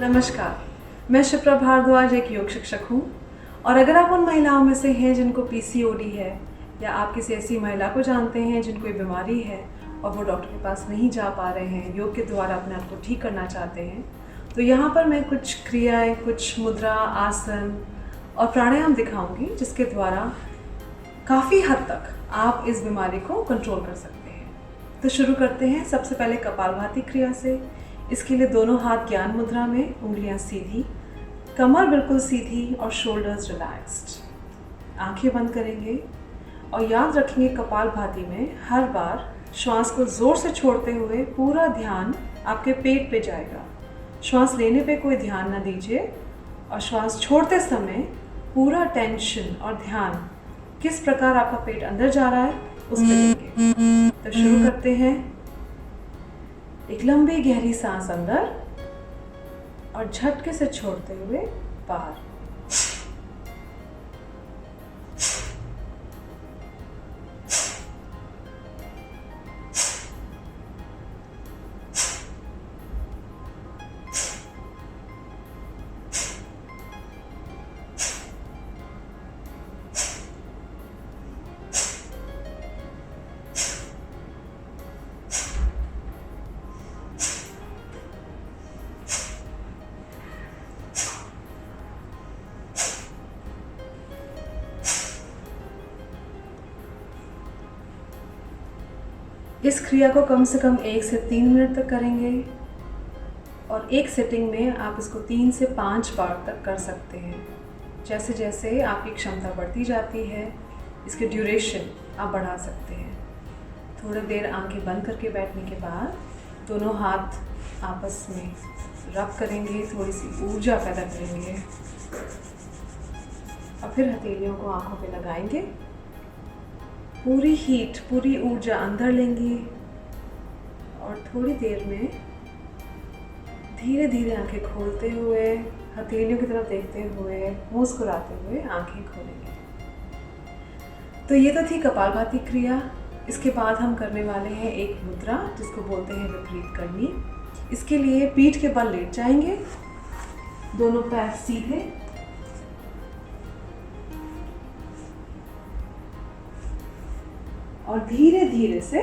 नमस्कार, मैं शिप्रा भारद्वाज एक योग शिक्षक हूँ और अगर आप उन महिलाओं में से हैं जिनको पीसीओडी है या आप किसी ऐसी महिला को जानते हैं जिनको ये बीमारी है और वो डॉक्टर के पास नहीं जा पा रहे हैं, योग के द्वारा अपने आप को ठीक करना चाहते हैं, तो यहाँ पर मैं कुछ क्रियाएं, कुछ मुद्रा, आसन और प्राणायाम दिखाऊंगी जिसके द्वारा काफ़ी हद तक आप इस बीमारी को कंट्रोल कर सकते हैं। तो शुरू करते हैं। सबसे पहले कपालभाति क्रिया से। इसके लिए दोनों हाथ ज्ञान मुद्रा में, उंगलियां सीधी, कमर बिल्कुल सीधी और शोल्डर्स रिलैक्स्ड। आंखें बंद करेंगे और याद रखेंगे कपालभाति में हर बार श्वास को जोर से छोड़ते हुए पूरा ध्यान आपके पेट पे जाएगा। श्वास लेने पे कोई ध्यान ना दीजिए और श्वास छोड़ते समय पूरा टेंशन और ध्यान किस प्रकार आपका पेट अंदर जा रहा है उस पर देंगे। तो शुरू करते हैं। एक लंबी गहरी सांस अंदर और झटके से छोड़ते हुए बाहर। इस क्रिया को कम से कम 1 से 3 मिनट तक करेंगे और एक सेटिंग में आप इसको 3 से 5 बार तक कर सकते हैं। जैसे जैसे आपकी क्षमता बढ़ती जाती है, इसकी ड्यूरेशन आप बढ़ा सकते हैं। थोड़ी देर आंखें बंद करके बैठने के बाद दोनों हाथ आपस में रब करेंगे, थोड़ी सी ऊर्जा पैदा करेंगे और फिर हथेलियों को आंखों पे लगाएंगे। पूरी हीट, पूरी ऊर्जा अंदर लेंगे और थोड़ी देर में धीरे धीरे आंखें खोलते हुए, हथेलियों की तरफ देखते हुए, मुस्कुराते हुए आंखें खोलेंगे। तो ये तो थी कपालभाति क्रिया। इसके बाद हम करने वाले हैं एक मुद्रा जिसको बोलते हैं विपरीत करनी। इसके लिए पीठ के बल लेट जाएंगे, दोनों पैर सीधे और धीरे धीरे से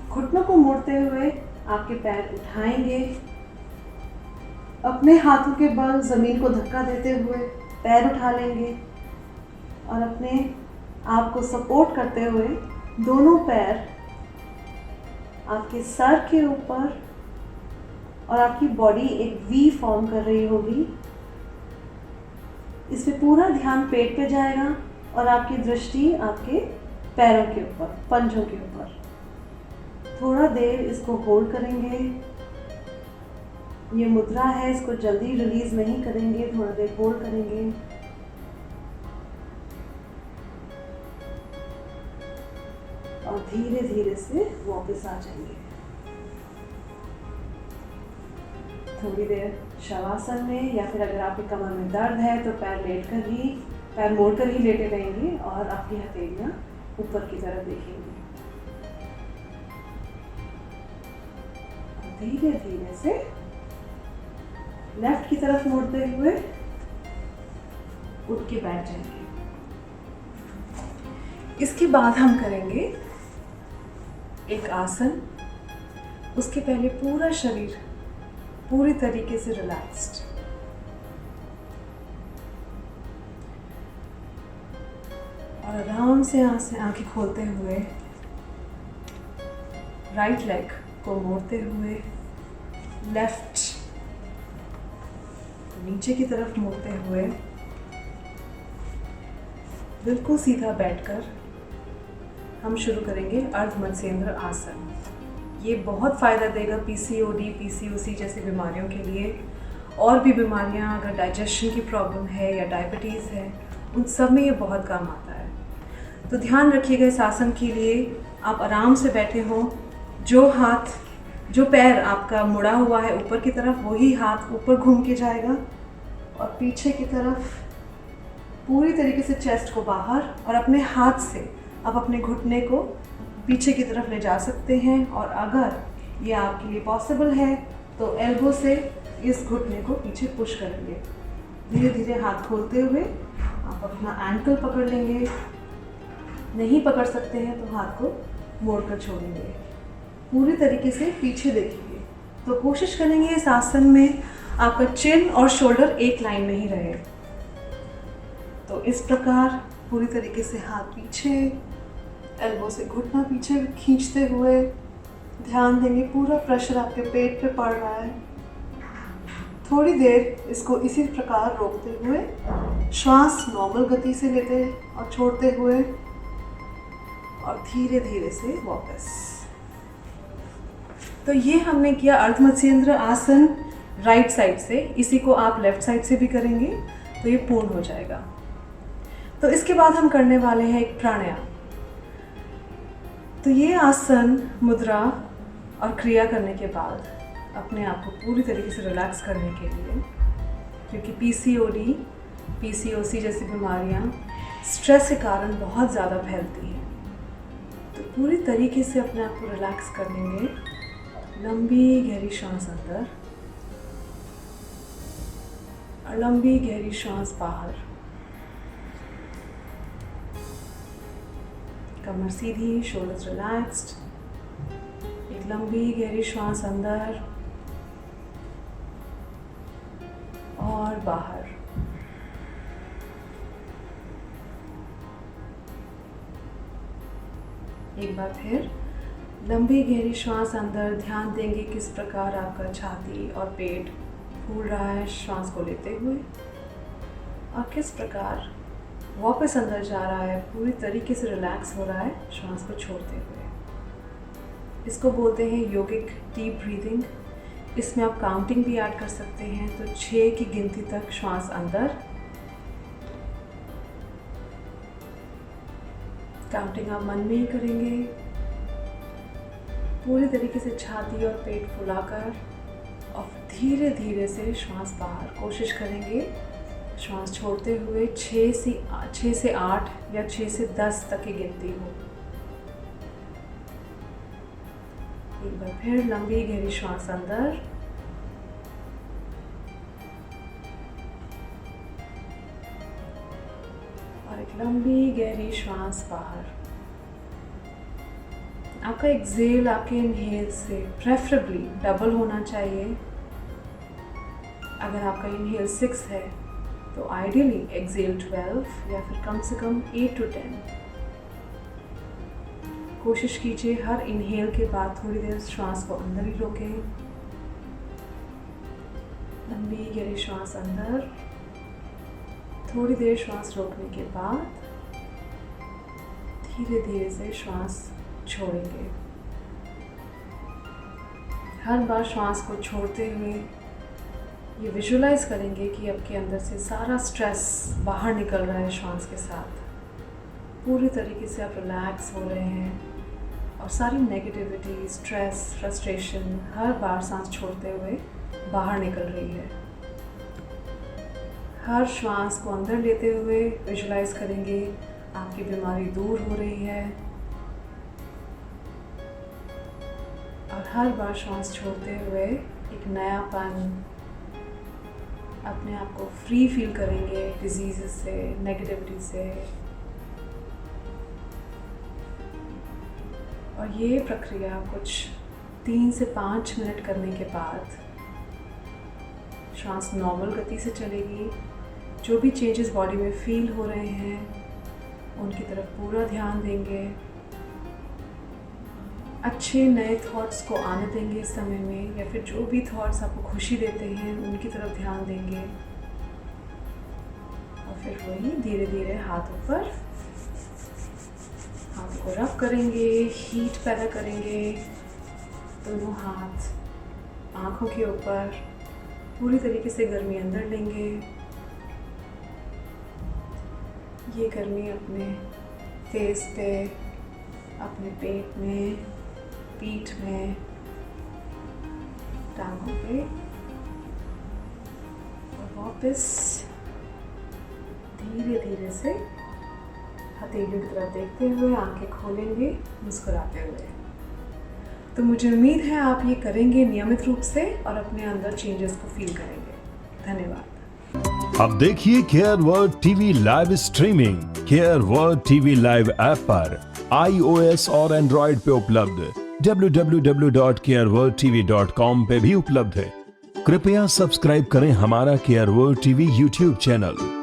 घुटनों को मोड़ते हुए आपके पैर उठाएंगे। अपने हाथों के बल जमीन को धक्का देते हुए पैर उठा लेंगे और अपने आप को सपोर्ट करते हुए दोनों पैर आपके सर के ऊपर और आपकी बॉडी एक वी फॉर्म कर रही होगी। इसमें पूरा ध्यान पेट पे जाएगा और आपकी दृष्टि आपके पैरों के ऊपर, पंजों के ऊपर। थोड़ा देर इसको होल्ड करेंगे। ये मुद्रा है, इसको जल्दी रिलीज नहीं करेंगे, थोड़ा देर होल्ड करेंगे। और धीरे धीरे से वापस आ जाएंगे। थोड़ी देर शवासन में, या फिर अगर आपके कमर में दर्द है तो पैर मोड़कर ही लेटे रहेंगे और आपकी हथेलियां ऊपर की तरफ देखेंगे। धीरे धीरे से लेफ्ट की तरफ मोड़ते हुए उठ के बैठ जाएंगे। इसके बाद हम करेंगे एक आसन। उसके पहले पूरा शरीर पूरी तरीके से रिलैक्स्ड, और आराम से आंखें खोलते हुए राइट लेग को मोड़ते हुए लेफ्ट नीचे की तरफ मोड़ते हुए बिल्कुल सीधा बैठकर हम शुरू करेंगे अर्ध मत्स्येंद्र आसन। ये बहुत फ़ायदा देगा पीसीओडी, पीसीओसी जैसी बीमारियों के लिए। और भी बीमारियां, अगर डाइजेशन की प्रॉब्लम है या डायबिटीज़ है, उन सब में ये बहुत काम आता है। तो ध्यान रखिएगा इस आसन के लिए आप आराम से बैठे हों। जो पैर आपका मुड़ा हुआ है ऊपर की तरफ, वही हाथ ऊपर घूम के जाएगा और पीछे की तरफ पूरी तरीके से चेस्ट को बाहर, और अपने हाथ से आप अपने घुटने को पीछे की तरफ ले जा सकते हैं। और अगर ये आपके लिए पॉसिबल है तो एल्बो से इस घुटने को पीछे पुश करेंगे। धीरे धीरे हाथ खोलते हुए आप अपना एंकल पकड़ लेंगे। नहीं पकड़ सकते हैं तो हाथ को मोड़ कर छोड़ेंगे। पूरी तरीके से पीछे देखेंगे। तो कोशिश करेंगे इस आसन में आपका चिन और शोल्डर एक लाइन में ही रहे। तो इस प्रकार पूरी तरीके से हाथ पीछे, एल्बो से घुटना पीछे खींचते हुए ध्यान देंगे पूरा प्रेशर आपके पेट पे पड़ रहा है। थोड़ी देर इसको इसी प्रकार रोकते हुए श्वास नॉर्मल गति से लेते और छोड़ते हुए और धीरे धीरे से वापस। तो ये हमने किया अर्ध मत्स्येंद्र आसन राइट साइड से। इसी को आप लेफ्ट साइड से भी करेंगे तो ये पूर्ण हो जाएगा। तो इसके बाद हम करने वाले हैं एक प्राणायाम। तो ये आसन, मुद्रा और क्रिया करने के बाद अपने आप को पूरी तरीके से रिलैक्स करने के लिए, क्योंकि पीसीओडी, पीसीओसी जैसी बीमारियां स्ट्रेस के कारण बहुत ज़्यादा फैलती हैं, तो पूरी तरीके से अपने आप को रिलैक्स कर लेंगे। लंबी गहरी सांस अंदर और लंबी गहरी सांस बाहर। कमर सीधी, शोल्डर्स रिलैक्स्ड। एक लंबी गहरी सांस अंदर और बाहर। एक बार फिर लंबी गहरी श्वास अंदर। ध्यान देंगे किस प्रकार आपका छाती और पेट फूल रहा है श्वास को लेते हुए और किस प्रकार वापस अंदर जा रहा है, पूरी तरीके से रिलैक्स हो रहा है श्वास को छोड़ते हुए। इसको बोलते हैं योगिक डीप ब्रीदिंग। इसमें आप काउंटिंग भी ऐड कर सकते हैं। तो 6 की गिनती तक श्वास अंदर, काउंटिंग आप मन में ही करेंगे। पूरी तरीके से छाती और पेट फुलाकर और धीरे धीरे से श्वास बाहर। कोशिश करेंगे श्वास छोड़ते हुए 6 से 8 या 6 से 10 तक की गिनती हो। एक बार फिर लंबी गहरी श्वास अंदर और एक लंबी गहरी श्वास बाहर। आपका एक्सेल आपके इनहेल से प्रेफरेबली डबल होना चाहिए। अगर आपका इनहेल 6 है तो आइडियली एक्सेल 12 या फिर कम से कम 8 to 10। कोशिश कीजिए हर इनहेल के बाद थोड़ी देर श्वास को अंदर ही रोकें। लंबी गहरी श्वास अंदर, थोड़ी देर श्वास रोकने के बाद धीरे धीरे से श्वास छोड़ेंगे। हर बार श्वास को छोड़ते हुए ये विजुलाइज करेंगे कि आपके अंदर से सारा स्ट्रेस बाहर निकल रहा है श्वास के साथ। पूरी तरीके से आप रिलैक्स हो रहे हैं और सारी नेगेटिविटी, स्ट्रेस, फ्रस्ट्रेशन हर बार सांस छोड़ते हुए बाहर निकल रही है। हर श्वास को अंदर लेते हुए विजुलाइज करेंगे आपकी बीमारी दूर हो रही है और हर बार श्वास छोड़ते हुए एक नयापन, अपने आप को फ्री फील करेंगे डिजीज़ से, नेगेटिविटी से। और ये प्रक्रिया कुछ 3 से 5 मिनट करने के बाद श्वास नॉर्मल गति से चलेगी। जो भी चेंजेस बॉडी में फील हो रहे हैं उनकी तरफ पूरा ध्यान देंगे। अच्छे नए थॉट्स को आने देंगे इस समय में, या फिर जो भी थॉट्स आपको खुशी देते हैं उनकी तरफ ध्यान देंगे। और फिर वही धीरे धीरे हाथ ऊपर, हाथ को रब करेंगे, हीट पैदा करेंगे। दोनों हाथ आँखों के ऊपर पूरी तरीके से गर्मी अंदर लेंगे। ये गर्मी अपने फेस पे, अपने पेट में, पीठ में, टांगों पे और वापस धीरे धीरे से हथेलियों की तरफ देखते हुए आंखें खोलेंगे मुस्कुराते हुए। तो मुझे उम्मीद है आप ये करेंगे नियमित रूप से और अपने अंदर चेंजेस को फील करेंगे। धन्यवाद। अब देखिए care world TV live streaming care world TV live app पर iOS और एंड्रॉइड पे उपलब्ध, www.careworldtv.com पे भी उपलब्ध है। कृपया सब्सक्राइब करें हमारा care world TV YouTube channel.